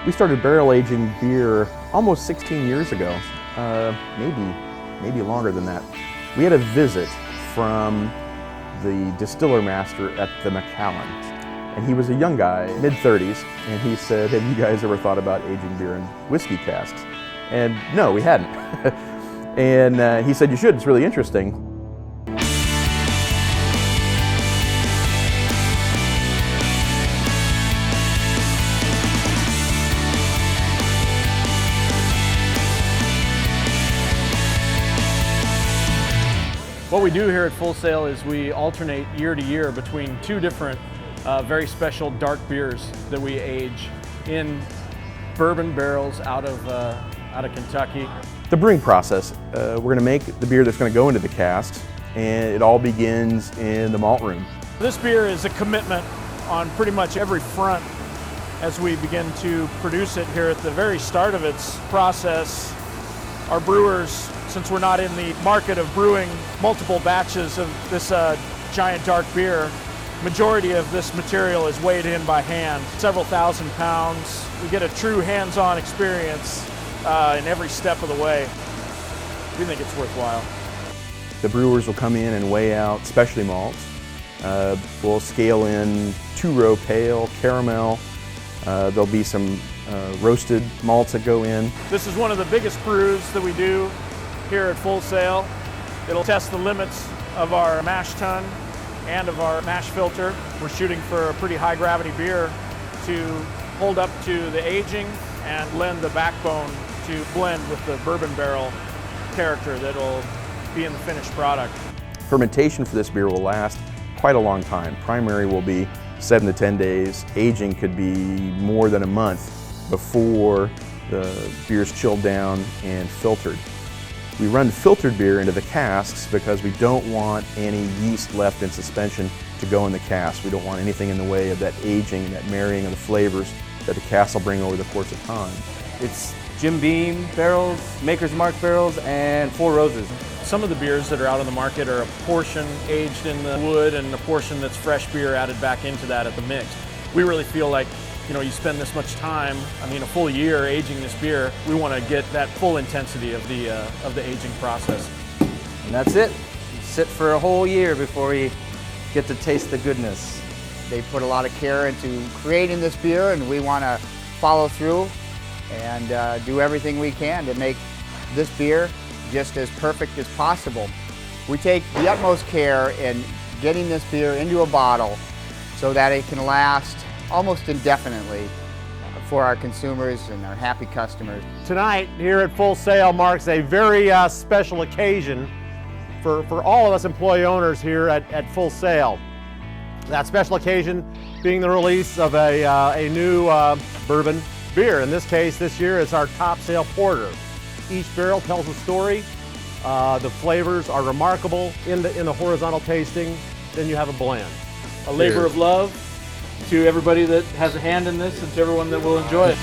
We started barrel aging beer almost 16 years ago, maybe longer than that. We had a visit from the distiller master at the Macallan, and he was a young guy, mid-30s, and he said, "Have you guys ever thought about aging beer in whiskey casks?" And no, we hadn't. And he said, "You should, it's really interesting." What we do here at Full Sail is we alternate year to year between two different very special dark beers that we age in bourbon barrels out of Kentucky. The brewing process, we're going to make the beer that's going to go into the casks, and it all begins in the malt room. This beer is a commitment on pretty much every front as we begin to produce it here at the very start of its process. Our brewers, since we're not in the market of brewing multiple batches of this giant dark beer, majority of this material is weighed in by hand, several thousand pounds. We get a true hands-on experience in every step of the way. We think it's worthwhile. The brewers will come in and weigh out specialty malts. We'll scale in 2-row pale, caramel. There'll be some roasted malts that go in. This is one of the biggest brews that we do here at Full Sail. It'll test the limits of our mash tun and of our mash filter. We're shooting for a pretty high gravity beer to hold up to the aging and lend the backbone to blend with the bourbon barrel character that'll be in the finished product. Fermentation for this beer will last quite a long time. Primary will be 7 to 10 days. Aging could be more than a month before the beer's chilled down and filtered. We run filtered beer into the casks because we don't want any yeast left in suspension to go in the cask. We don't want anything in the way of that aging and that marrying of the flavors that the cask will bring over the course of time. It's Jim Beam barrels, Maker's Mark barrels, and Four Roses. Some of the beers that are out on the market are a portion aged in the wood and a portion that's fresh beer added back into that at the mix. We really feel like, you spend this much time, a full year aging this beer, we want to get that full intensity of the aging process. And that's it. You sit for a whole year before you get to taste the goodness. They put a lot of care into creating this beer, and we want to follow through and do everything we can to make this beer just as perfect as possible. We take the utmost care in getting this beer into a bottle so that it can last almost indefinitely for our consumers and our happy customers. Tonight here at Full Sail marks a very special occasion for all of us employee owners here at Full Sail. That special occasion being the release of a new bourbon beer. In this case, this year, it's our Top Sail Porter. Each barrel tells a story. The flavors are remarkable in the horizontal tasting. Then you have a blend. A labor of love to everybody that has a hand in this and to everyone that will enjoy it.